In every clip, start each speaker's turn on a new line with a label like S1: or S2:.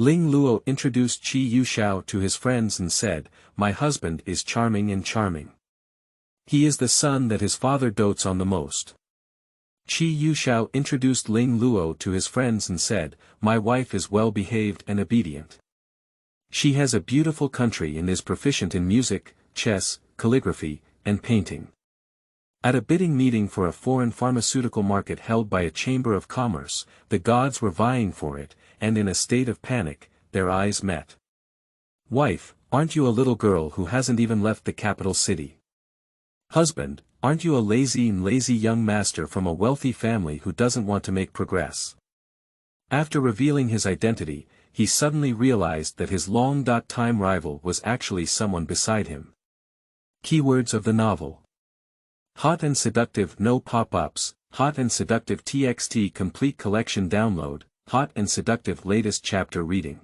S1: Ling Luo introduced Chi Youxiao to his friends and said, "My husband is charming and charming. He is the son that his father dotes on the most." Chi Youxiao introduced Ling Luo to his friends and said, "My wife is well behaved and obedient. She has a beautiful country and is proficient in music, chess, calligraphy, and painting." At a bidding meeting for a foreign pharmaceutical market held by a chamber of commerce, the gods were vying for it, and in a state of panic, their eyes met. "Wife, aren't you a little girl who hasn't even left the capital city? Husband, aren't you a lazy young master from a wealthy family who doesn't want to make progress?" After revealing his identity, he suddenly realized that his long-time rival was actually someone beside him. Keywords of the novel. Hot and seductive no pop-ups, hot and seductive TXT complete collection download, hot and seductive latest chapter reading.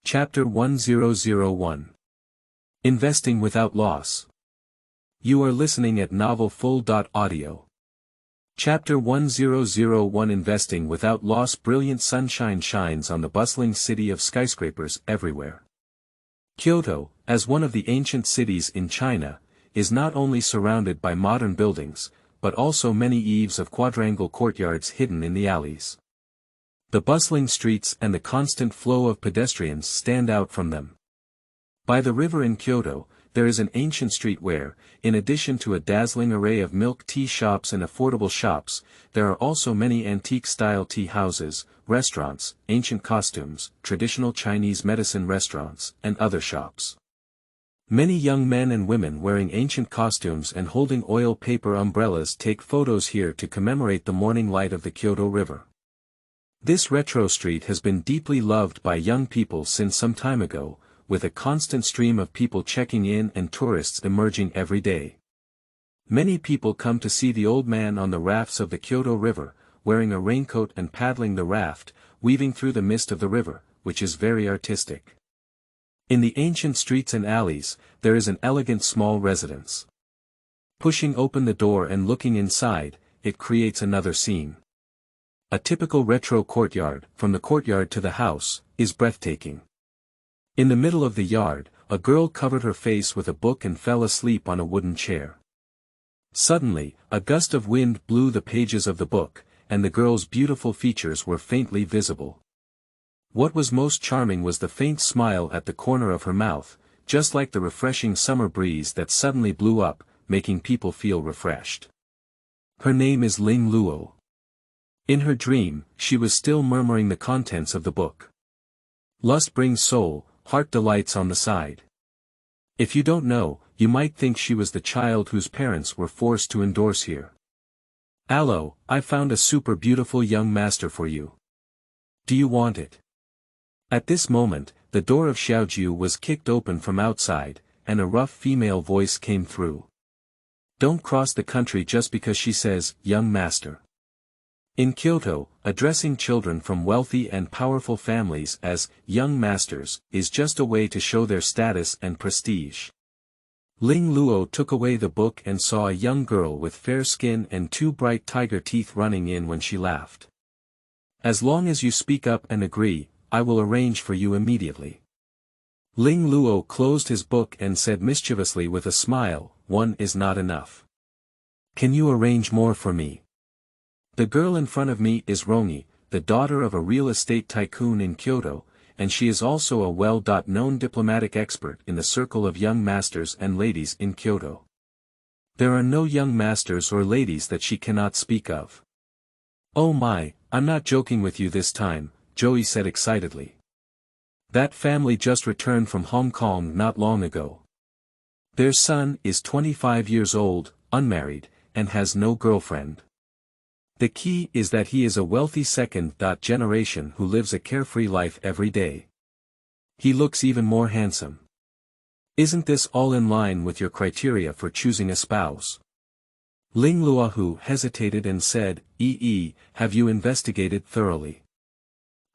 S1: Chapter 1001. Investing Without Loss. You are listening at novelfull.audio. Chapter 1001 Investing Without Loss. Brilliant sunshine shines on the bustling city of skyscrapers everywhere. Kyoto, as one of the ancient cities in China, is not only surrounded by modern buildings, but also many eaves of quadrangle courtyards hidden in the alleys. The bustling streets and the constant flow of pedestrians stand out from them. By the river in Kyoto, there is an ancient street where, in addition to a dazzling array of milk tea shops and affordable shops, there are also many antique-style tea houses, restaurants, ancient costumes, traditional Chinese medicine restaurants, and other shops. Many young men and women wearing ancient costumes and holding oil paper umbrellas take photos here to commemorate the morning light of the Kyoto River. This retro street has been deeply loved by young people since some time ago, with a constant stream of people checking in and tourists emerging every day. Many people come to see the old man on the rafts of the Kyoto River, wearing a raincoat and paddling the raft, weaving through the mist of the river, which is very artistic. In the ancient streets and alleys, there is an elegant small residence. Pushing open the door and looking inside, it creates another scene. A typical retro courtyard, from the courtyard to the house, is breathtaking. In the middle of the yard, a girl covered her face with a book and fell asleep on a wooden chair. Suddenly, a gust of wind blew the pages of the book, and the girl's beautiful features were faintly visible. What was most charming was the faint smile at the corner of her mouth, just like the refreshing summer breeze that suddenly blew up, making people feel refreshed. Her name is Ling Luo. In her dream, she was still murmuring the contents of the book. Lust brings soul, heart delights on the side. If you don't know, you might think she was the child whose parents were forced to endorse here. "Allo, I found a super beautiful young master for you. Do you want it?" At this moment, the door of Xiaoju was kicked open from outside, and a rough female voice came through. "Don't cross the country just because she says, 'young master.'" In Kyoto, addressing children from wealthy and powerful families as young masters is just a way to show their status and prestige. Ling Luo took away the book and saw a young girl with fair skin and two bright tiger teeth running in when she laughed. "As long as you speak up and agree, I will arrange for you immediately." Ling Luo closed his book and said mischievously with a smile, "One is not enough. Can you arrange more for me? The girl in front of me is Rongi, the daughter of a real estate tycoon in Kyoto, and she is also a well-known diplomatic expert in the circle of young masters and ladies in Kyoto. There are no young masters or ladies that she cannot speak of." "Oh my, I'm not joking with you this time," Joey said excitedly. "That family just returned from Hong Kong not long ago. Their son is 25 years old, unmarried, and has no girlfriend. The key is that he is a wealthy second generation who lives a carefree life every day. He looks even more handsome. Isn't this all in line with your criteria for choosing a spouse?" Ling Luo hesitated and said, Have you investigated thoroughly?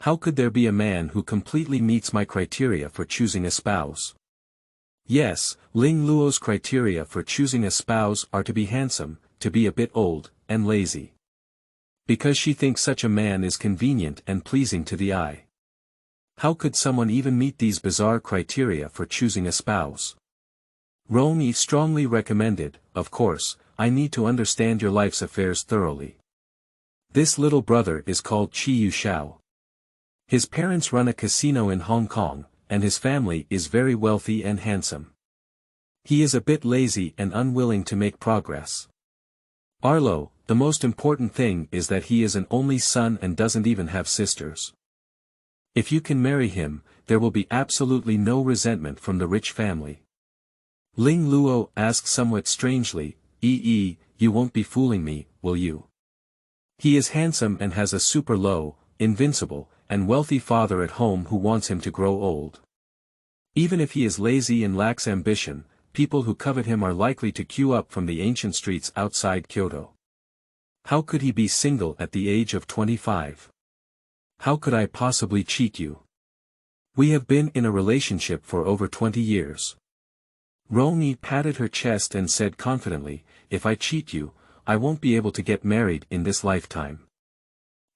S1: How could there be a man who completely meets my criteria for choosing a spouse?" Yes, Ling Luo's criteria for choosing a spouse are to be handsome, to be a bit old, and lazy. Because she thinks such a man is convenient and pleasing to the eye. How could someone even meet these bizarre criteria for choosing a spouse? Rong-yi strongly recommended, of course, I need to understand your life's affairs thoroughly. This little brother is called Chi Youxiao. His parents run a casino in Hong Kong, and his family is very wealthy and handsome. He is a bit lazy and unwilling to make progress. Arlo, the most important thing is that he is an only son and doesn't even have sisters. If you can marry him, there will be absolutely no resentment from the rich family. Ling Luo asked somewhat strangely, you won't be fooling me, will you? He is handsome and has a super low, invincible, and wealthy father at home who wants him to grow old. Even if he is lazy and lacks ambition, people who covet him are likely to queue up from the ancient streets outside Kyoto. How could he be single at the age of 25? How could I possibly cheat you? We have been in a relationship for over 20 years. Rong-yi patted her chest and said confidently, if I cheat you, I won't be able to get married in this lifetime.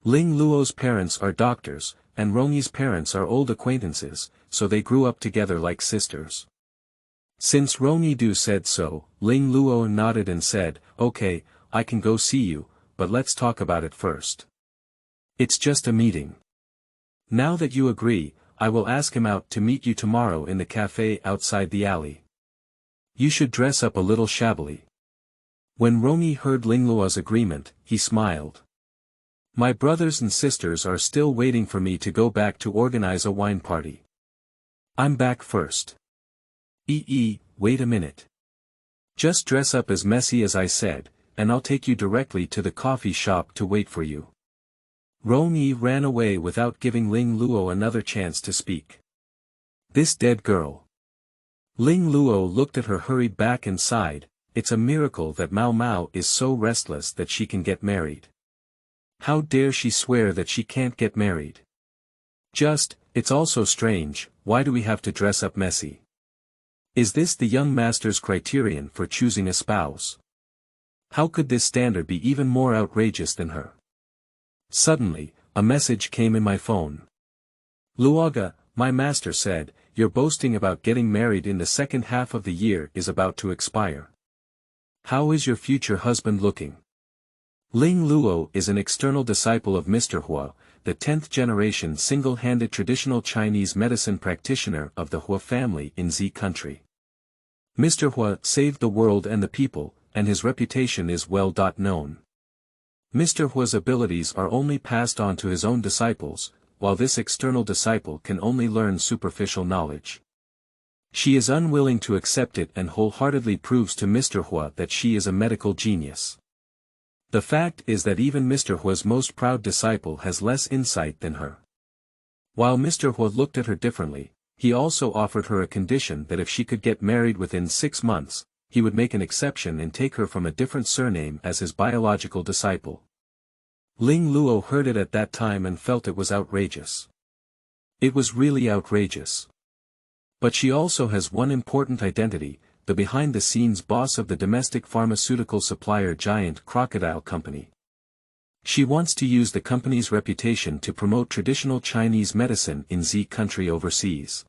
S1: Ling Luo's parents are doctors, and Rong-yi's parents are old acquaintances, so they grew up together like sisters. Since Rong-yi said so, Ling Luo nodded and said, okay, I can go see you, but let's talk about it first. It's just a meeting. Now that you agree, I will ask him out to meet you tomorrow in the cafe outside the alley. You should dress up a little shabbily. When Rong-yi heard Ling Luo's agreement, he smiled. My brothers and sisters are still waiting for me to go back to organize a wine party. I'm back first. Wait a minute. Just dress up as messy as I said, and I'll take you directly to the coffee shop to wait for you. Rong-yi ran away without giving Ling Luo another chance to speak. This dead girl. Ling Luo looked at her hurried back and sighed, it's a miracle that Mao Mao is so restless that she can get married. How dare she swear that she can't get married? It's also strange, why do we have to dress up messy? Is this the young master's criterion for choosing a spouse? How could this standard be even more outrageous than her? Suddenly, a message came in my phone. Luoga, my master said, your boasting about getting married in the second half of the year is about to expire. How is your future husband looking? Ling Luo is an external disciple of Mr. Hua, the 10th generation single-handed traditional Chinese medicine practitioner of the Hua family in Z country. Mr. Hua saved the world and the people, and his reputation is well known. Mr. Hua's abilities are only passed on to his own disciples, while this external disciple can only learn superficial knowledge. She is unwilling to accept it and wholeheartedly proves to Mr. Hua that she is a medical genius. The fact is that even Mr. Hua's most proud disciple has less insight than her. While Mr. Hua looked at her differently, he also offered her a condition that if she could get married within 6 months, he would make an exception and take her from a different surname as his biological disciple. Ling Luo heard it at that time and felt it was outrageous. It was really outrageous. But she also has one important identity, the behind-the-scenes boss of the domestic pharmaceutical supplier giant Crocodile Company. She wants to use the company's reputation to promote traditional Chinese medicine in Z country overseas.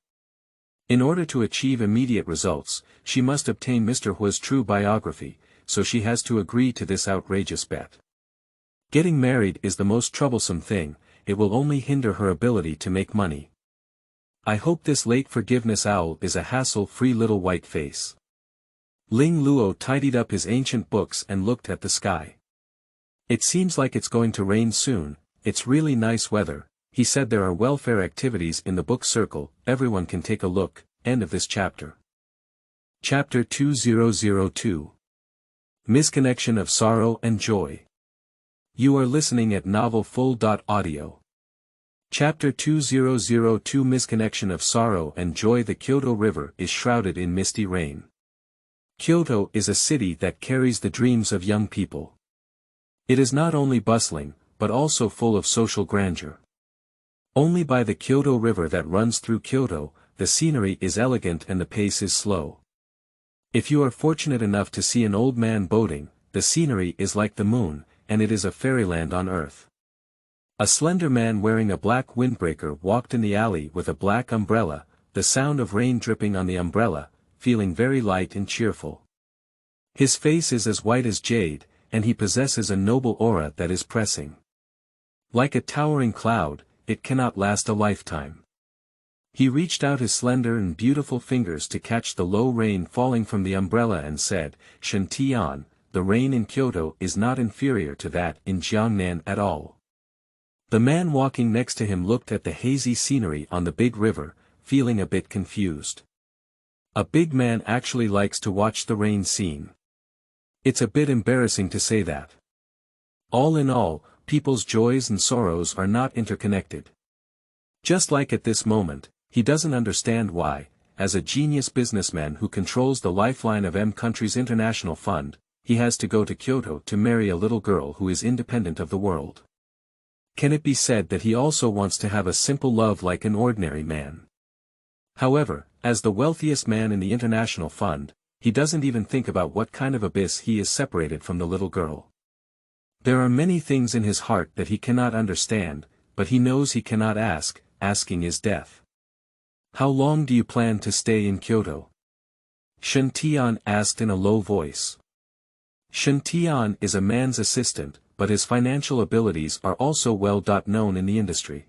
S1: In order to achieve immediate results, she must obtain Mr. Hua's true biography, so she has to agree to this outrageous bet. Getting married is the most troublesome thing, it will only hinder her ability to make money. I hope this late forgiveness owl is a hassle-free little white face. Ling Luo tidied up his ancient books and looked at the sky. It seems like it's going to rain soon, it's really nice weather. He said there are welfare activities in the book circle, everyone can take a look. End of this chapter. Chapter 2002. Misconnection of Sorrow and Joy. You are listening at novelfull.audio. Chapter 2002 Misconnection of Sorrow and Joy. The Kyoto River is shrouded in misty rain. Kyoto is a city that carries the dreams of young people. It is not only bustling, but also full of social grandeur. Only by the Kyoto River that runs through Kyoto, the scenery is elegant and the pace is slow. If you are fortunate enough to see an old man boating, the scenery is like the moon, and it is a fairyland on earth. A slender man wearing a black windbreaker walked in the alley with a black umbrella, the sound of rain dripping on the umbrella, feeling very light and cheerful. His face is as white as jade, and he possesses a noble aura that is pressing. Like a towering cloud, it cannot last a lifetime. He reached out his slender and beautiful fingers to catch the low rain falling from the umbrella and said, "Shen Tian, the rain in Kyoto is not inferior to that in Jiangnan at all." The man walking next to him looked at the hazy scenery on the big river, feeling a bit confused. A big man actually likes to watch the rain scene. It's a bit embarrassing to say that. All in all, people's joys and sorrows are not interconnected. Just like at this moment, he doesn't understand why, as a genius businessman who controls the lifeline of M country's international fund, he has to go to Kyoto to marry a little girl who is independent of the world. Can it be said that he also wants to have a simple love like an ordinary man? However, as the wealthiest man in the international fund, he doesn't even think about what kind of abyss he is separated from the little girl. There are many things in his heart that he cannot understand, but he knows he cannot ask, asking is death. "How long do you plan to stay in Kyoto?" Shen Tian asked in a low voice. Shen Tian is a man's assistant, but his financial abilities are also well known in the industry.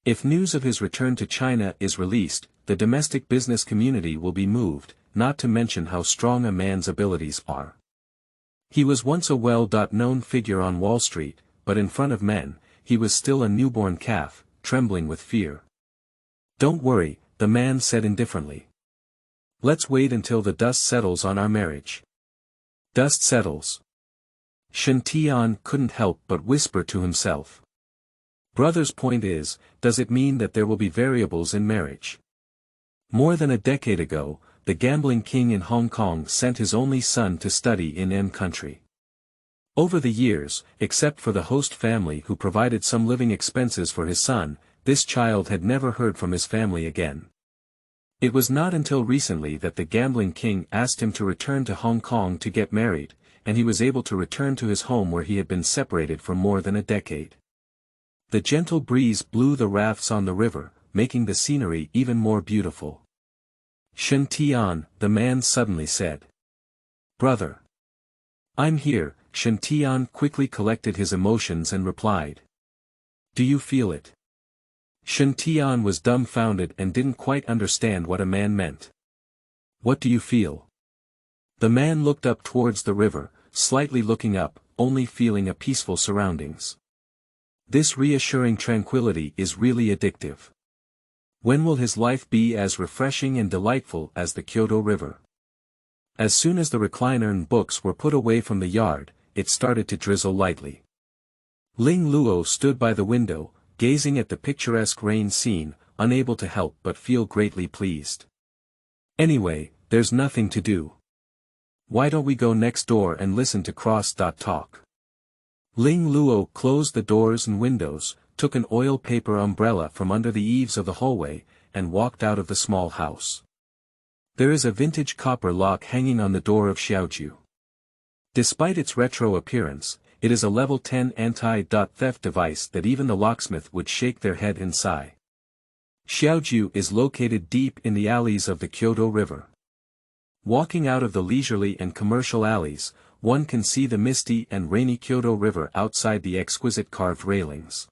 S1: If news of his return to China is released, the domestic business community will be moved, not to mention how strong a man's abilities are. He was once a well-known figure on Wall Street, but in front of men, he was still a newborn calf, trembling with fear. "Don't worry," the man said indifferently. "Let's wait until the dust settles on our marriage." Dust settles. Shen Tian couldn't help but whisper to himself. Brother's point is, does it mean that there will be variables in marriage? More than a decade ago, the gambling king in Hong Kong sent his only son to study in M country. Over the years, except for the host family who provided some living expenses for his son, this child had never heard from his family again. It was not until recently that the gambling king asked him to return to Hong Kong to get married, and he was able to return to his home where he had been separated for more than a decade. The gentle breeze blew the rafts on the river, making the scenery even more beautiful. "Shen Tian," the man suddenly said. "Brother." "I'm here," Shen Tian quickly collected his emotions and replied. "Do you feel it?" Shen Tian was dumbfounded and didn't quite understand what a man meant. "What do you feel?" The man looked up towards the river, slightly looking up, only feeling a peaceful surroundings. This reassuring tranquility is really addictive. When will his life be as refreshing and delightful as the Kyoto River? As soon as the recliner and books were put away from the yard, it started to drizzle lightly. Ling Luo stood by the window, gazing at the picturesque rain scene, unable to help but feel greatly pleased. "Anyway, there's nothing to do. Why don't we go next door and listen to cross-talk?" Ling Luo closed the doors and windows, took an oil paper umbrella from under the eaves of the hallway, and walked out of the small house. There is a vintage copper lock hanging on the door of Xiaoju. Despite its retro appearance, it is a level 10 anti-theft device that even the locksmith would shake their head and sigh. Xiaoju is located deep in the alleys of the Kyoto River. Walking out of the leisurely and commercial alleys, one can see the misty and rainy Kyoto River outside the exquisite carved railings.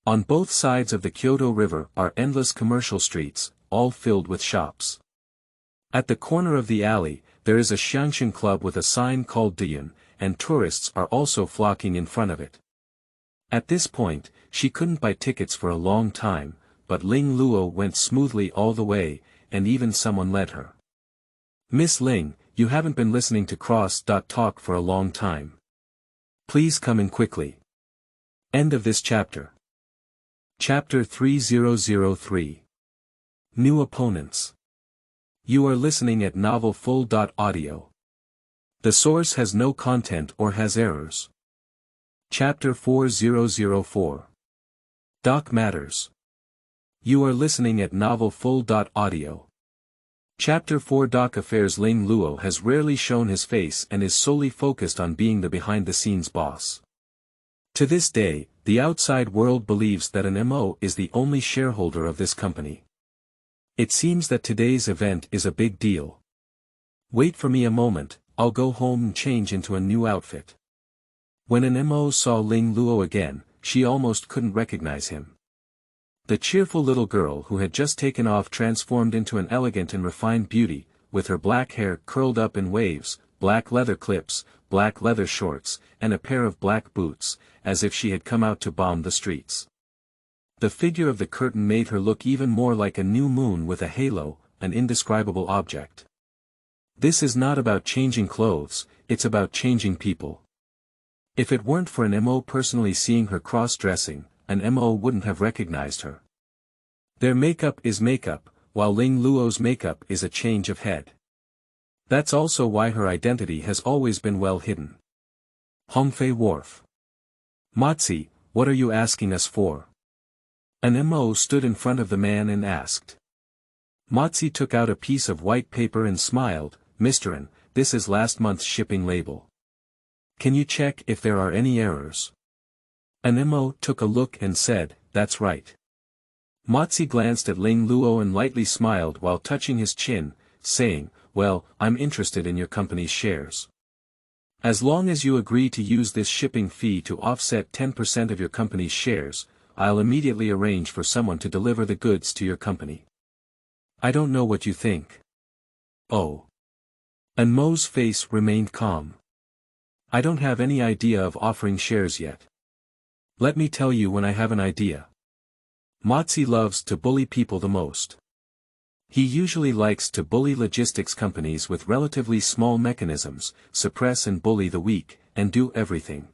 S1: On both sides of the Kyoto River are endless commercial streets, all filled with shops. At the corner of the alley, there is a Xiangxin club with a sign called Diyun, and tourists are also flocking in front of it. At this point, she couldn't buy tickets for a long time, but Ling Luo went smoothly all the way, and even someone led her. "Miss Ling, you haven't been listening to cross-talk for a long time. Please come in quickly." End of this chapter. Chapter 3003. New Opponents. You are listening at Novel Full. Audio. The source has no content or has errors. Chapter 4004. Doc Matters. You are listening at Novel Full. Audio. Chapter 4. Doc Affairs. Ling Luo has rarely shown his face and is solely focused on being the behind-the-scenes boss. To this day, The outside world believes that an MO is the only shareholder of this company. It seems that today's event is a big deal. Wait for me a moment, I'll go home and change into a new outfit. When an MO saw Ling Luo again, she almost couldn't recognize him. The cheerful little girl who had just taken off transformed into an elegant and refined beauty, with her black hair curled up in waves, black leather clips, black leather shorts, and a pair of black boots, as if she had come out to bomb the streets. The figure of the curtain made her look even more like a new moon with a halo, an indescribable object. This is not about changing clothes, it's about changing people. If it weren't for an MO personally seeing her cross-dressing, an MO wouldn't have recognized her. Their makeup is makeup, while Ling Luo's makeup is a change of head. That's also why her identity has always been well hidden. Hongfei Wharf. Mozi, what are you asking us for? An MO stood in front of the man and asked. Mozi took out a piece of white paper and smiled, Mr. N, this is last month's shipping label. Can you check if there are any errors? An MO took a look and said, that's right. Mozi glanced at Ling Luo and lightly smiled while touching his chin, saying, well, I'm interested in your company's shares. As long as you agree to use this shipping fee to offset 10% of your company's shares, I'll immediately arrange for someone to deliver the goods to your company. I don't know what you think. Oh. And Mo's face remained calm. I don't have any idea of offering shares yet. Let me tell you when I have an idea. Mozi loves to bully people the most. He usually likes to bully logistics companies with relatively small mechanisms, suppress and bully the weak, and do everything.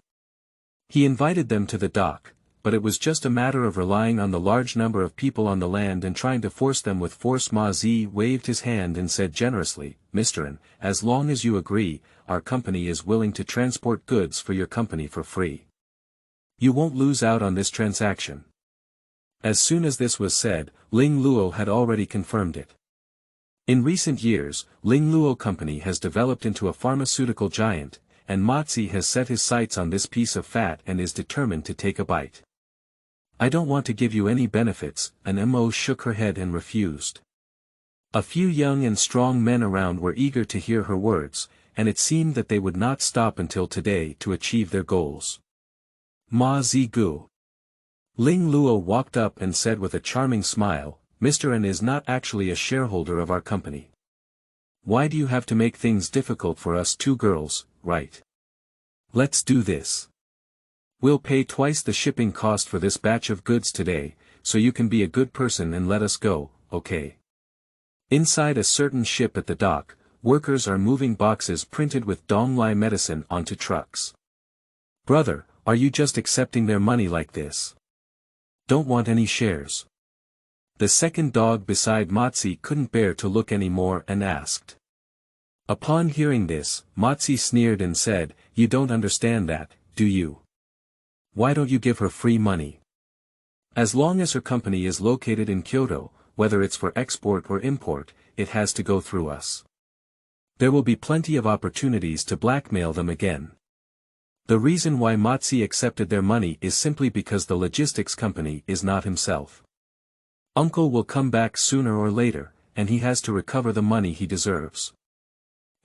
S1: He invited them to the dock, but it was just a matter of relying on the large number of people on the land and trying to force them with force. Mozi waved his hand and said generously, Mr. N, as long as you agree, our company is willing to transport goods for your company for free. You won't lose out on this transaction. As soon as this was said, Ling Luo had already confirmed it. In recent years, Ling Luo Company has developed into a pharmaceutical giant, and Mozi has set his sights on this piece of fat and is determined to take a bite. I don't want to give you any benefits, an MO shook her head and refused. A few young and strong men around were eager to hear her words, and it seemed that they would not stop until today to achieve their goals. Ma Zigu. Ling Luo walked up and said with a charming smile, Mr. N is not actually a shareholder of our company. Why do you have to make things difficult for us two girls, right? Let's do this. We'll pay twice the shipping cost for this batch of goods today, so you can be a good person and let us go, okay? Inside a certain ship at the dock, workers are moving boxes printed with Donglai medicine onto trucks. Brother, are you just accepting their money like this? Don't want any shares. The second dog beside Mozi couldn't bear to look any more and asked. Upon hearing this, Mozi sneered and said, you don't understand that, do you? Why don't you give her free money? As long as her company is located in Kyoto, whether it's for export or import, it has to go through us. There will be plenty of opportunities to blackmail them again. The reason why Mozi accepted their money is simply because the logistics company is not himself. Uncle will come back sooner or later, and he has to recover the money he deserves.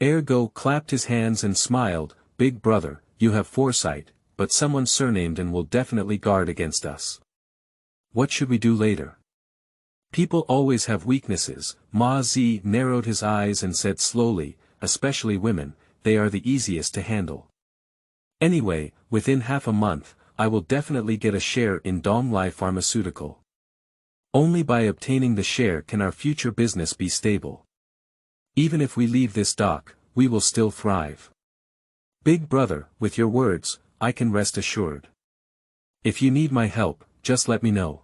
S1: Ergo clapped his hands and smiled, Big brother, you have foresight, but someone surnamed and will definitely guard against us. What should we do later? People always have weaknesses. Ma Zi narrowed his eyes and said slowly, especially women, they are the easiest to handle. Anyway, within half a month, I will definitely get a share in Donglai Pharmaceutical. Only by obtaining the share can our future business be stable. Even if we leave this dock, we will still thrive. Big brother, with your words, I can rest assured. If you need my help, just let me know.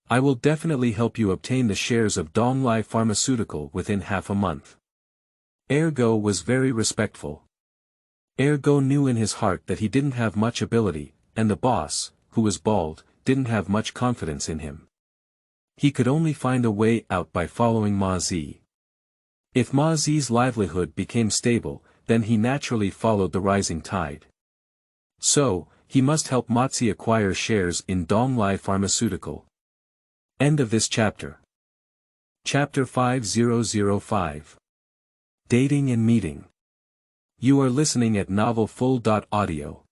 S1: I will definitely help you obtain the shares of Donglai Pharmaceutical within half a month. Ergo was very respectful. Ergo knew in his heart that he didn't have much ability, and the boss, who was bald, didn't have much confidence in him. He could only find a way out by following Ma Zi. If Ma Zi's livelihood became stable, then he naturally followed the rising tide. So, he must help Motzi acquire shares in Donglai Pharmaceutical. End of this chapter. Chapter 5005. Dating and Meeting. You are listening at novelfull.audio.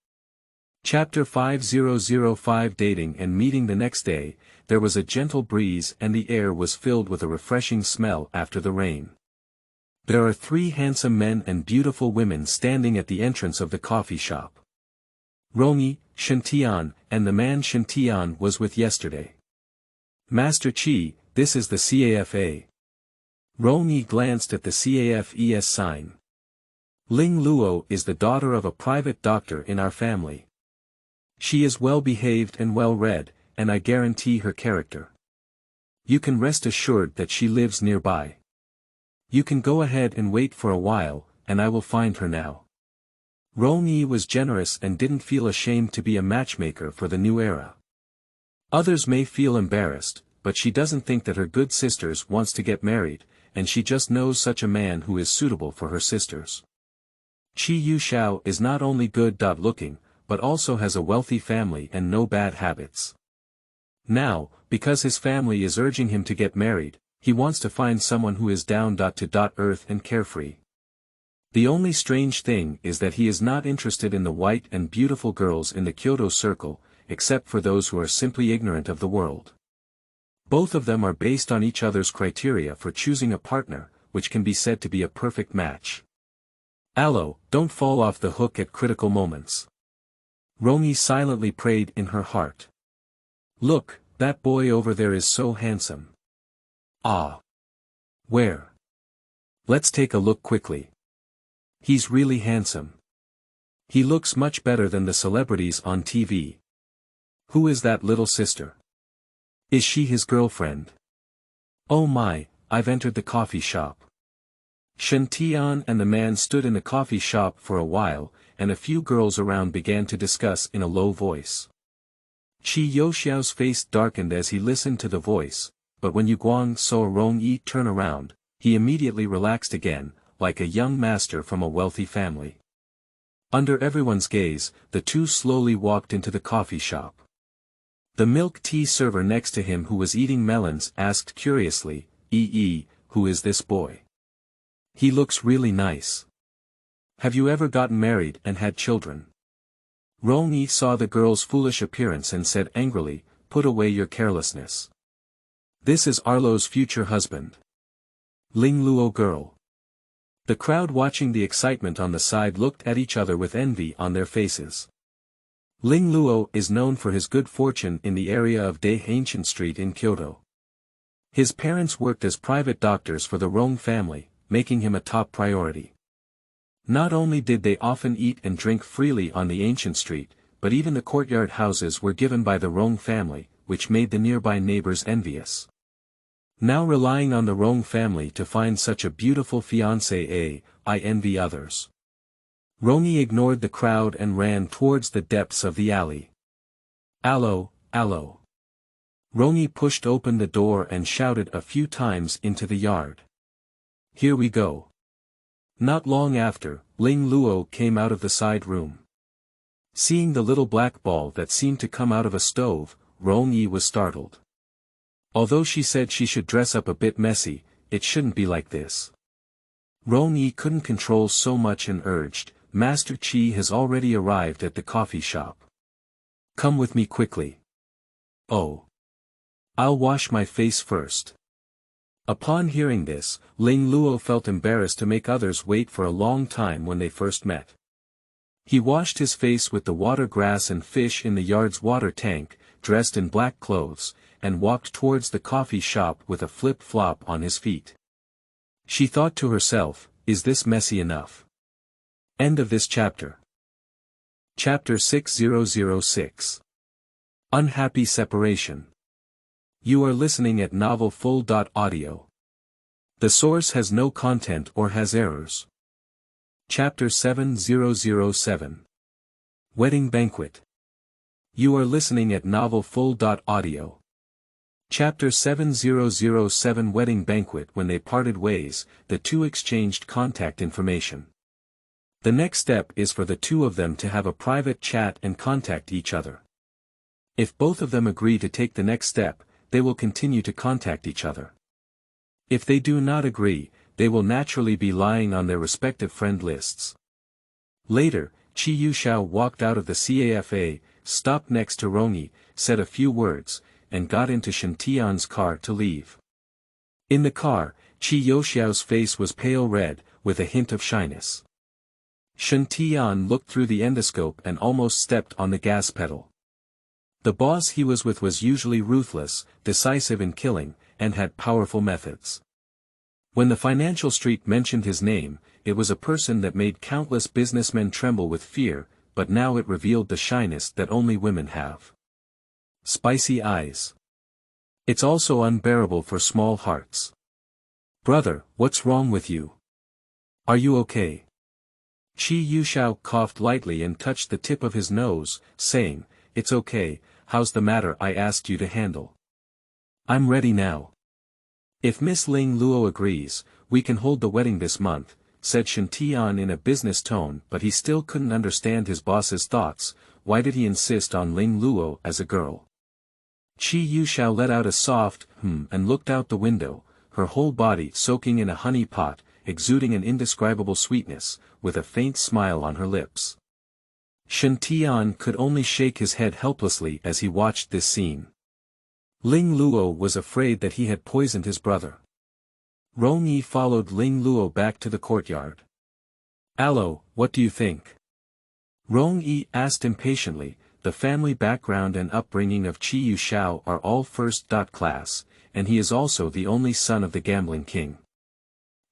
S1: Chapter 5005. Dating and Meeting. The next day, there was a gentle breeze and the air was filled with a refreshing smell after the rain. There are 3 handsome men and beautiful women standing at the entrance of the coffee shop. Rongyi, Shantian, and the man Shantian was with yesterday. Master Chi, this is the CAFA. Rongyi glanced at the CAFES sign. Ling Luo is the daughter of a private doctor in our family. She is well behaved and well read, and I guarantee her character. You can rest assured that she lives nearby. You can go ahead and wait for a while, and I will find her now. Rongyi was generous and didn't feel ashamed to be a matchmaker for the new era. Others may feel embarrassed, but she doesn't think that her good sisters wants to get married, and she just knows such a man who is suitable for her sisters. Chi Youxiao is not only good-looking, but also has a wealthy family and no bad habits. Now, because his family is urging him to get married, he wants to find someone who is down-to-earth and carefree. The only strange thing is that he is not interested in the white and beautiful girls in the Kyoto circle, except for those who are simply ignorant of the world. Both of them are based on each other's criteria for choosing a partner, which can be said to be a perfect match. Allo, don't fall off the hook at critical moments. Rongyi silently prayed in her heart. Look, that boy over there is so handsome. Ah. Where? Let's take a look quickly. He's really handsome. He looks much better than the celebrities on TV. Who is that little sister? Is she his girlfriend? Oh my, I've entered the coffee shop. Shantian and the man stood in the coffee shop for a while, and a few girls around began to discuss in a low voice. Chi Youxiao's face darkened as he listened to the voice, but when Yuguang saw Rongyi turn around, he immediately relaxed again, like a young master from a wealthy family. Under everyone's gaze, the two slowly walked into the coffee shop. The milk tea server next to him who was eating melons asked curiously, who is this boy? He looks really nice. Have you ever gotten married and had children? Rongyi saw the girl's foolish appearance and said angrily, put away your carelessness. This is Arlo's future husband. Ling Luo girl. The crowd watching the excitement on the side looked at each other with envy on their faces. Ling Luo is known for his good fortune in the area of Dai Ancient Street in Kyoto. His parents worked as private doctors for the Rong family, making him a top priority. Not only did they often eat and drink freely on the ancient street, but even the courtyard houses were given by the Rong family, which made the nearby neighbors envious. Now relying on the Rong family to find such a beautiful fiancée, I envy others. Rongyi ignored the crowd and ran towards the depths of the alley. Allo, allo. Rongyi pushed open the door and shouted a few times into the yard. Here we go. Not long after, Ling Luo came out of the side room. Seeing the little black ball that seemed to come out of a stove, Rongyi was startled. Although she said she should dress up a bit messy, it shouldn't be like this. Rongyi couldn't control so much and urged, Master Chi has already arrived at the coffee shop. Come with me quickly. Oh. I'll wash my face first. Upon hearing this, Ling Luo felt embarrassed to make others wait for a long time when they first met. He washed his face with the water grass and fish in the yard's water tank, dressed in black clothes, and walked towards the coffee shop with a flip-flop on his feet. She thought to herself, is this messy enough? End of this chapter. Chapter 6006. Unhappy Separation. You are listening at novelfull.audio. The source has no content or has errors. Chapter 7007. Wedding Banquet. You are listening at novelfull.audio. Chapter 7007. Wedding Banquet. When they parted ways, the two exchanged contact information. The next step is for the two of them to have a private chat and contact each other. If both of them agree to take the next step, they will continue to contact each other. If they do not agree, they will naturally be lying on their respective friend lists. Later, Chi Youxiao walked out of the cafe, stopped next to Rongyi, said a few words, and got into Shen Tian's car to leave. In the car, Chi Youxiao's face was pale red, with a hint of shyness. Shen Tian looked through the endoscope and almost stepped on the gas pedal. The boss he was with was usually ruthless, decisive in killing, and had powerful methods. When the financial street mentioned his name, it was a person that made countless businessmen tremble with fear, but now it revealed the shyness that only women have. Spicy eyes. It's also unbearable for small hearts. Brother, what's wrong with you? Are you okay? Chi Youxiao coughed lightly and touched the tip of his nose, saying, "It's okay, how's the matter I asked you to handle? I'm ready now. If Miss Ling Luo agrees, we can hold the wedding this month," said Shen Tian in a business tone, but he still couldn't understand his boss's thoughts. Why did he insist on Ling Luo as a girl? Chi Youxiao let out a soft and looked out the window, her whole body soaking in a honey pot, exuding an indescribable sweetness, with a faint smile on her lips. Shen Tian could only shake his head helplessly as he watched this scene. Ling Luo was afraid that he had poisoned his brother. Rongyi followed Ling Luo back to the courtyard. "Allo, what do you think?" Rongyi asked impatiently. The family background and upbringing of Chi Youxiao are all first class, and he is also the only son of the gambling king.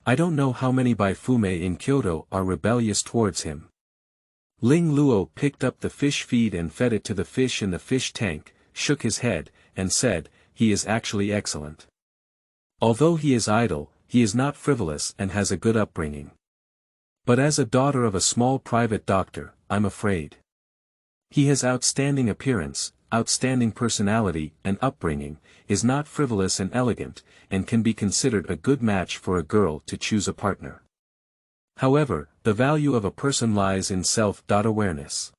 S1: I don't know how many Baifume in Kyoto are rebellious towards him. Ling Luo picked up the fish feed and fed it to the fish in the fish tank, shook his head, and said, "He is actually excellent. Although he is idle, he is not frivolous and has a good upbringing. But as a daughter of a small private doctor, I'm afraid. He has outstanding appearance, outstanding personality and upbringing, is not frivolous and elegant, and can be considered a good match for a girl to choose a partner. However, the value of a person lies in self-awareness."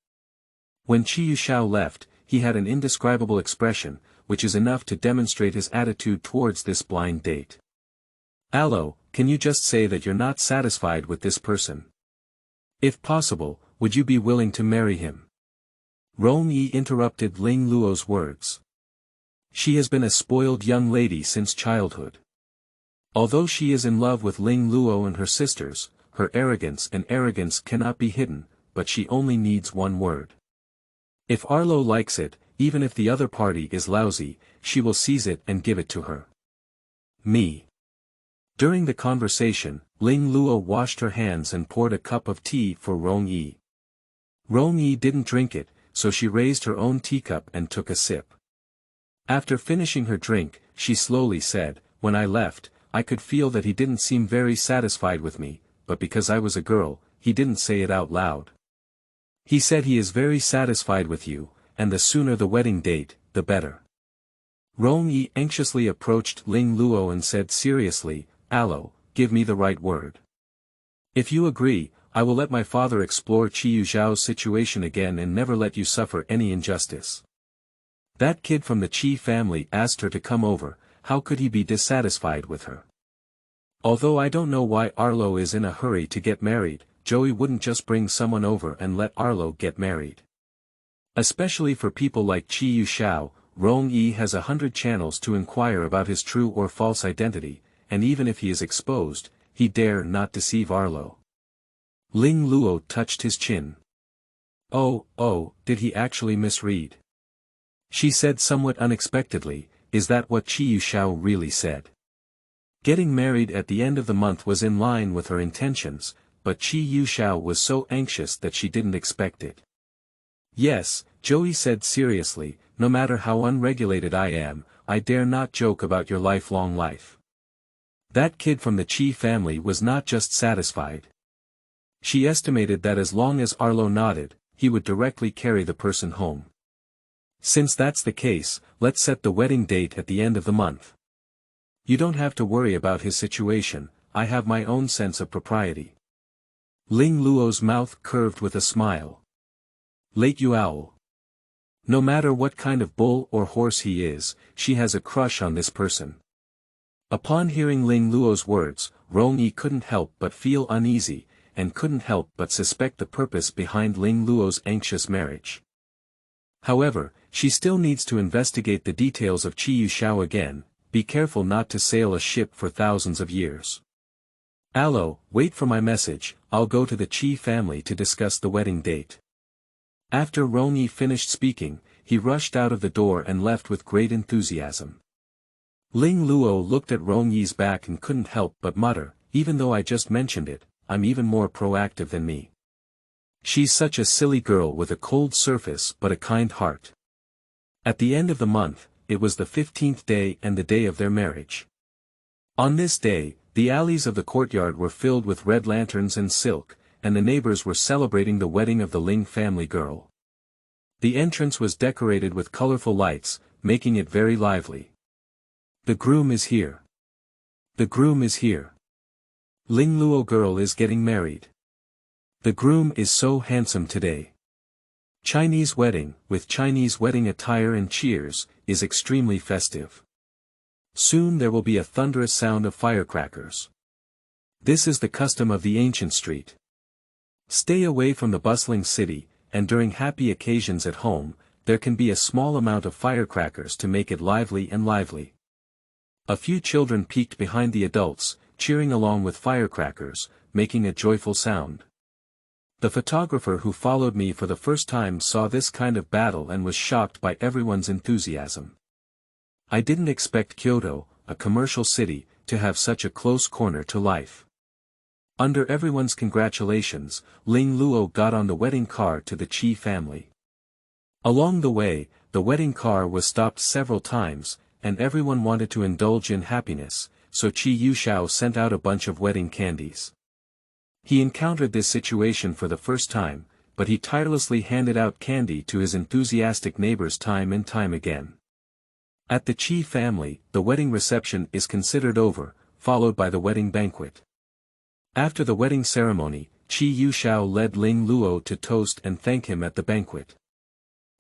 S1: When Chi Youxiao left, he had an indescribable expression, which is enough to demonstrate his attitude towards this blind date. "Allo, can you just say that you're not satisfied with this person? If possible, would you be willing to marry him?" Rongyi interrupted Ling Luo's words. She has been a spoiled young lady since childhood. Although she is in love with Ling Luo and her sisters, her arrogance cannot be hidden, but she only needs one word. If Arlo likes it, even if the other party is lousy, she will seize it and give it to her. Me. During the conversation, Ling Luo washed her hands and poured a cup of tea for Rongyi. Rongyi didn't drink it, so she raised her own teacup and took a sip. After finishing her drink, she slowly said, "When I left, I could feel that he didn't seem very satisfied with me, but because I was a girl, he didn't say it out loud. He said he is very satisfied with you, and the sooner the wedding date, the better." Rongyi anxiously approached Ling Luo and said seriously, "Allo, give me the right word. If you agree, I will let my father explore Chi Youxiao's situation again and never let you suffer any injustice. That kid from the Chi family asked her to come over, how could he be dissatisfied with her? Although I don't know why Arlo is in a hurry to get married, Joey wouldn't just bring someone over and let Arlo get married. Especially for people like Chi Youxiao, Rongyi has 100 channels to inquire about his true or false identity, and even if he is exposed, he dare not deceive Arlo." Ling Luo touched his chin. Oh, did he actually misread? She said somewhat unexpectedly, "Is that what Chi Youxiao really said?" Getting married at the end of the month was in line with her intentions, but Chi Youxiao was so anxious that she didn't expect it. "Yes," Joey said seriously, "no matter how unregulated I am, I dare not joke about your lifelong life. That kid from the Chi family was not just satisfied. She estimated that as long as Arlo nodded, he would directly carry the person home. Since that's the case, let's set the wedding date at the end of the month. You don't have to worry about his situation, I have my own sense of propriety." Ling Luo's mouth curved with a smile. Late Yuao. No matter what kind of bull or horse he is, she has a crush on this person. Upon hearing Ling Luo's words, Rong Yi couldn't help but feel uneasy, and couldn't help but suspect the purpose behind Ling Luo's anxious marriage. However, she still needs to investigate the details of Chi Youxiao again. Be careful not to sail a ship for thousands of years. Allo, wait for my message, I'll go to the Chi family to discuss the wedding date. After Rong Yi finished speaking, he rushed out of the door and left with great enthusiasm. Ling Luo looked at Rong Yi's back and couldn't help but mutter, even though I just mentioned it, I'm even more proactive than me. She's such a silly girl with a cold surface but a kind heart. At the end of the month, it was the 15th day and the day of their marriage. On this day, the alleys of the courtyard were filled with red lanterns and silk, and the neighbors were celebrating the wedding of the Ling family girl. The entrance was decorated with colorful lights, making it very lively. The groom is here. The groom is here. Ling Luo girl is getting married. The groom is so handsome today. Chinese wedding, with Chinese wedding attire and cheers, is extremely festive. Soon there will be a thunderous sound of firecrackers. This is the custom of the ancient street. Stay away from the bustling city, and during happy occasions at home, there can be a small amount of firecrackers to make it lively and lively. A few children peeked behind the adults, cheering along with firecrackers, making a joyful sound. The photographer who followed me for the first time saw this kind of battle and was shocked by everyone's enthusiasm. I didn't expect Kyoto, a commercial city, to have such a close corner to life. Under everyone's congratulations, Ling Luo got on the wedding car to the Chi family. Along the way, the wedding car was stopped several times, and everyone wanted to indulge in happiness, so Chi Youxiao sent out a bunch of wedding candies. He encountered this situation for the first time, but he tirelessly handed out candy to his enthusiastic neighbors time and time again. At the Chi family, the wedding reception is considered over, followed by the wedding banquet. After the wedding ceremony, Chi Youxiao led Ling Luo to toast and thank him at the banquet.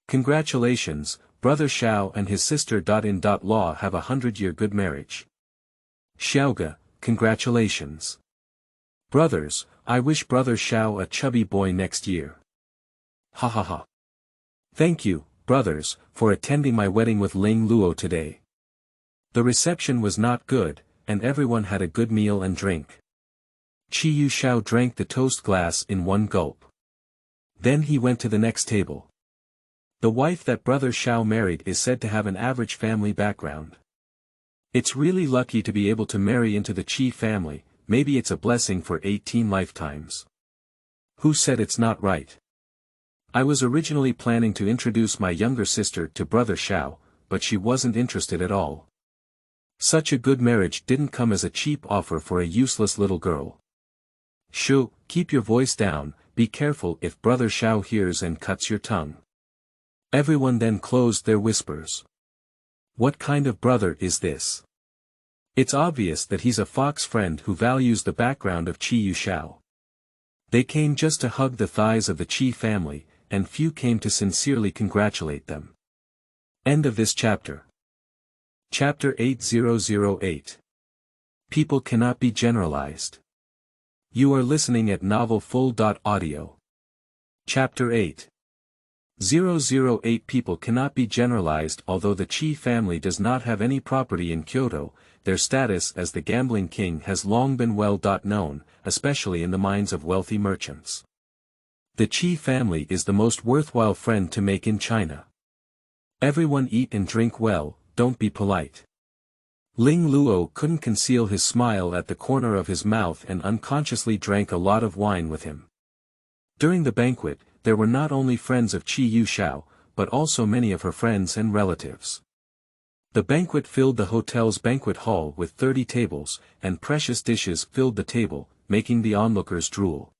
S1: Congratulations, Brother Xiao and his sister Law have a 100-year good marriage. Xiaoga, congratulations. Brothers, I wish Brother Xiao a chubby boy next year. Ha ha ha. Thank you, brothers, for attending my wedding with Ling Luo today. The reception was not good, and everyone had a good meal and drink. Chi Youxiao drank the toast glass in one gulp. Then he went to the next table. The wife that Brother Xiao married is said to have an average family background. It's really lucky to be able to marry into the Chi family, maybe it's a blessing for 18 lifetimes. Who said it's not right? I was originally planning to introduce my younger sister to Brother Xiao, but she wasn't interested at all. Such a good marriage didn't come as a cheap offer for a useless little girl. Shoo, keep your voice down, be careful if Brother Xiao hears and cuts your tongue. Everyone then closed their whispers. What kind of brother is this? It's obvious that he's a fox friend who values the background of Chi Youxiao. They came just to hug the thighs of the Chi family, and few came to sincerely congratulate them. End of this chapter. Chapter 8008. People cannot be generalized. You are listening at novelfull.audio. Chapter 8. 008 People cannot be generalized. Although the Chi family does not have any property in Kyoto, their status as the gambling king has long been well known, especially in the minds of wealthy merchants. The Chi family is the most worthwhile friend to make in China. Everyone eat and drink well, don't be polite. Ling Luo couldn't conceal his smile at the corner of his mouth and unconsciously drank a lot of wine with him. During the banquet, there were not only friends of Chi Youxiao, but also many of her friends and relatives. The banquet filled the hotel's banquet hall with 30 tables, and precious dishes filled the table, making the onlookers drool.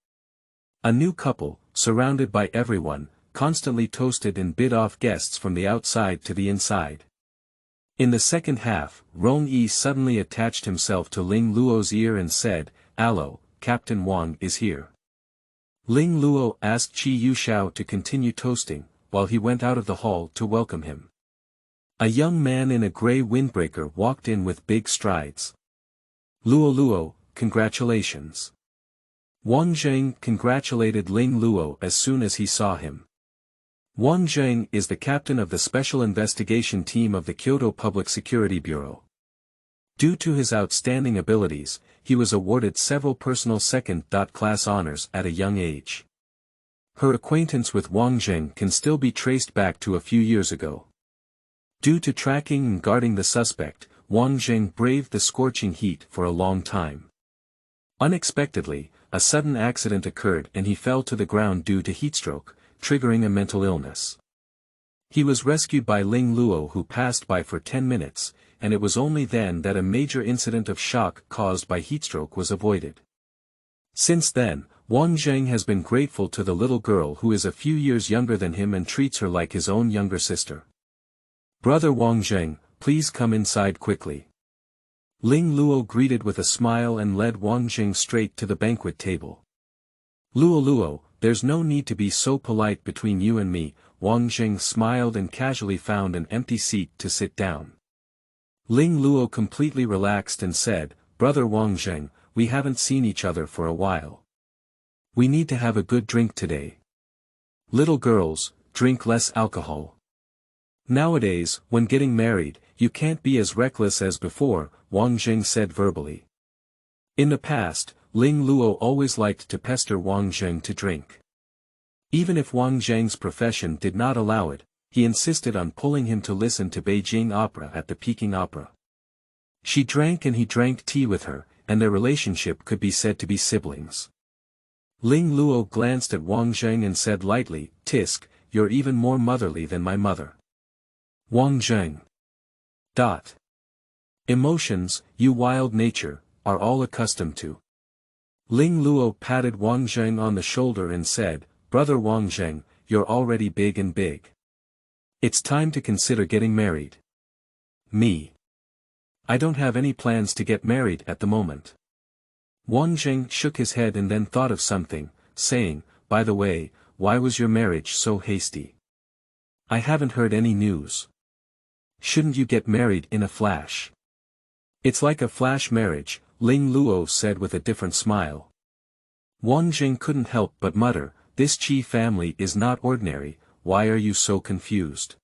S1: A new couple, surrounded by everyone, constantly toasted and bid off guests from the outside to the inside. In the second half, Rong Yi suddenly attached himself to Ling Luo's ear and said, "Allo, Captain Wang is here." Ling Luo asked Chi Youxiao to continue toasting, while he went out of the hall to welcome him. A young man in a grey windbreaker walked in with big strides. Luo, congratulations. Wang Zheng congratulated Ling Luo as soon as he saw him. Wang Zheng is the captain of the Special Investigation Team of the Kyoto Public Security Bureau. Due to his outstanding abilities, he was awarded several personal second-class honors at a young age. Her acquaintance with Wang Zheng can still be traced back to a few years ago. Due to tracking and guarding the suspect, Wang Zheng braved the scorching heat for a long time. Unexpectedly, a sudden accident occurred and he fell to the ground due to heatstroke, triggering a mental illness. He was rescued by Ling Luo, who passed by for 10 minutes, and it was only then that a major incident of shock caused by heatstroke was avoided. Since then, Wang Zheng has been grateful to the little girl who is a few years younger than him and treats her like his own younger sister. "Brother Wang Zheng, please come inside quickly." Ling Luo greeted with a smile and led Wang Zheng straight to the banquet table. Luo, there's no need to be so polite between you and me." Wang Zheng smiled and casually found an empty seat to sit down. Ling Luo completely relaxed and said, "Brother Wang Zheng, we haven't seen each other for a while. We need to have a good drink today. Little girls, drink less alcohol. Nowadays, when getting married, you can't be as reckless as before," Wang Zheng said verbally. In the past, Ling Luo always liked to pester Wang Zheng to drink. Even if Wang Zheng's profession did not allow it, he insisted on pulling him to listen to Beijing opera at the Peking Opera. She drank and he drank tea with her, and their relationship could be said to be siblings. Ling Luo glanced at Wang Zheng and said lightly, "Tisk, you're even more motherly than my mother." Wang Zheng. Emotions, you wild nature, are all accustomed to. Ling Luo patted Wang Zheng on the shoulder and said, "Brother Wang Zheng, you're already big and big. It's time to consider getting married." "Me? I don't have any plans to get married at the moment." Wang Zheng shook his head and then thought of something, saying, "By the way, why was your marriage so hasty? I haven't heard any news. Shouldn't you get married in a flash?" "It's like a flash marriage," Ling Luo said with a different smile. Wang Zheng couldn't help but mutter, "This Chi family is not ordinary, why are you so confused?"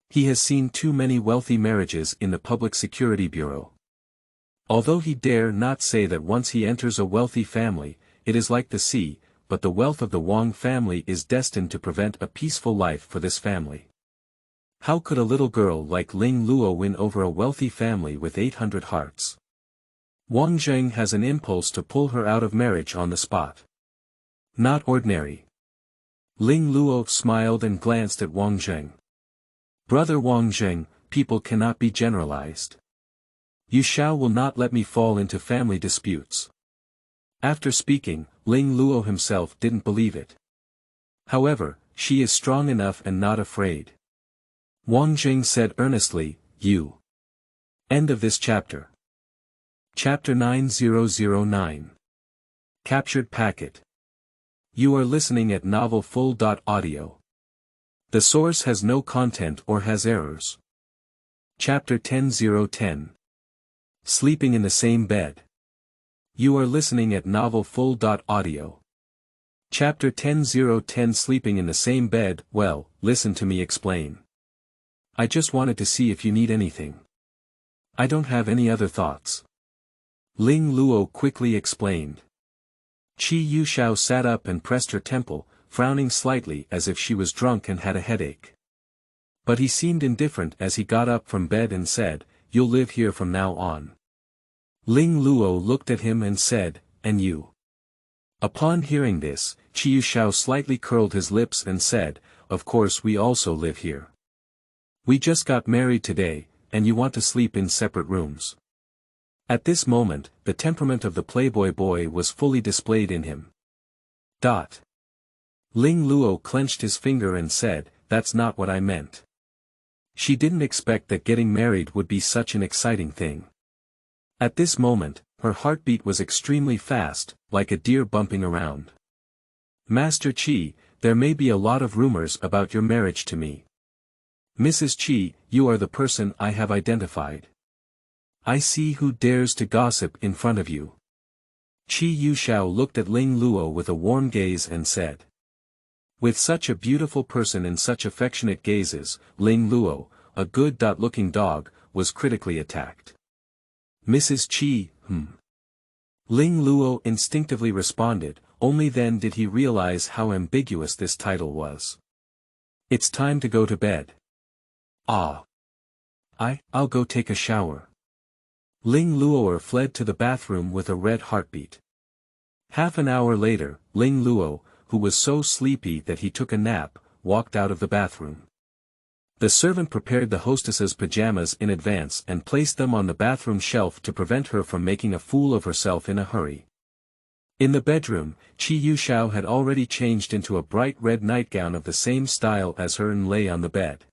S1: He has seen too many wealthy marriages in the Public Security Bureau. Although he dare not say that once he enters a wealthy family, it is like the sea, but the wealth of the Wang family is destined to prevent a peaceful life for this family. How could a little girl like Ling Luo win over a wealthy family with 800 hearts? Wang Zheng has an impulse to pull her out of marriage on the spot. Not ordinary. Ling Luo smiled and glanced at Wang Zheng. "Brother Wang Zheng, people cannot be generalized. Youxiao will not let me fall into family disputes." After speaking, Ling Luo himself didn't believe it. However, she is strong enough and not afraid. Wang Zheng said earnestly, "You." End of this chapter. Chapter 9009. Captured Packet. You are listening at Novel Full.audio. The source has no content or has errors. Chapter 10010. Sleeping in the same bed. You are listening at Novel Full.audio. Chapter 10010. Sleeping in the same bed. Well, listen to me explain. I just wanted to see if you need anything. I don't have any other thoughts. Ling Luo quickly explained. Chi Youxiao sat up and pressed her temple, frowning slightly as if she was drunk and had a headache. But he seemed indifferent as he got up from bed and said, "You'll live here from now on." Ling Luo looked at him and said, "And you?" Upon hearing this, Chi Youxiao slightly curled his lips and said, "Of course we also live here. We just got married today, and you want to sleep in separate rooms." At this moment, the temperament of the playboy boy was fully displayed in him. Ling Luo clenched his finger and said, "That's not what I meant." She didn't expect that getting married would be such an exciting thing. At this moment, her heartbeat was extremely fast, like a deer bumping around. Master Chi, there may be a lot of rumors about your marriage to me. Mrs. Chi, you are the person I have identified. I see who dares to gossip in front of you. Chi Youxiao looked at Ling Luo with a warm gaze and said. With such a beautiful person and such affectionate gazes, Ling Luo, a good-looking dog, was critically attacked. Mrs. Chi, Ling Luo instinctively responded, only then did he realize how ambiguous this title was. It's time to go to bed. Ah. I'll go take a shower. Ling Luo fled to the bathroom with a red heartbeat. Half an hour later, Ling Luo, who was so sleepy that he took a nap, walked out of the bathroom. The servant prepared the hostess's pajamas in advance and placed them on the bathroom shelf to prevent her from making a fool of herself in a hurry. In the bedroom, Chi Youxiao had already changed into a bright red nightgown of the same style as her and lay on the bed.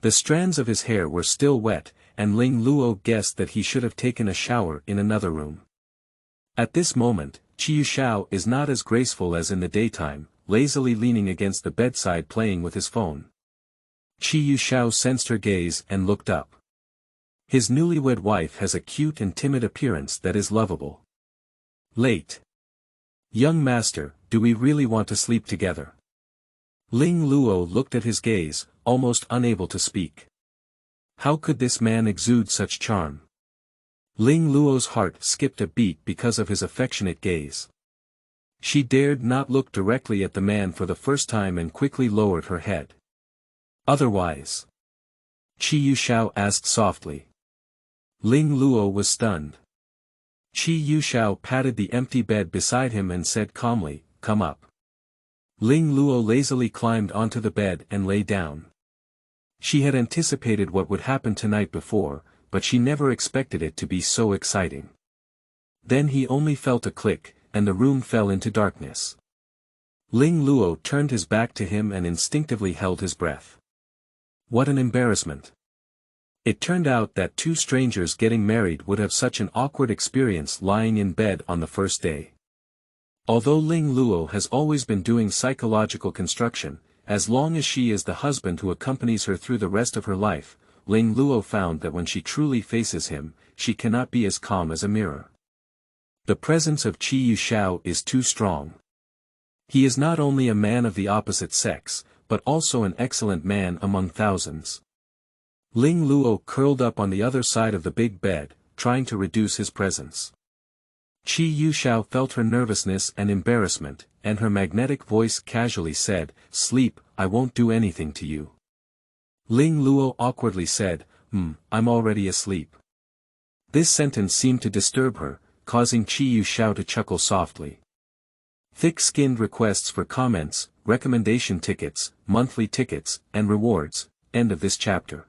S1: The strands of his hair were still wet, and Ling Luo guessed that he should have taken a shower in another room. At this moment, Chi Youxiao is not as graceful as in the daytime, lazily leaning against the bedside playing with his phone. Chi Youxiao sensed her gaze and looked up. His newlywed wife has a cute and timid appearance that is lovable. Late. Young master, do we really want to sleep together? Ling Luo looked at his gaze, almost unable to speak. How could this man exude such charm? Ling Luo's heart skipped a beat because of his affectionate gaze. She dared not look directly at the man for the first time and quickly lowered her head. Otherwise? Chi Youxiao asked softly. Ling Luo was stunned. Chi Youxiao patted the empty bed beside him and said calmly, "Come up." Ling Luo lazily climbed onto the bed and lay down. She had anticipated what would happen tonight before, but she never expected it to be so exciting. Then he only felt a click, and the room fell into darkness. Ling Luo turned his back to him and instinctively held his breath. What an embarrassment. It turned out that two strangers getting married would have such an awkward experience lying in bed on the first day. Although Ling Luo has always been doing psychological construction, as long as she is the husband who accompanies her through the rest of her life, Ling Luo found that when she truly faces him, she cannot be as calm as a mirror. The presence of Chi Youxiao is too strong. He is not only a man of the opposite sex, but also an excellent man among thousands. Ling Luo curled up on the other side of the big bed, trying to reduce his presence. Chi Youxiao felt her nervousness and embarrassment, and her magnetic voice casually said, "Sleep, I won't do anything to you." Ling Luo awkwardly said, I'm already asleep." This sentence seemed to disturb her, causing Chi Youxiao to chuckle softly. Thick-skinned requests for comments, recommendation tickets, monthly tickets, and rewards. End of this chapter.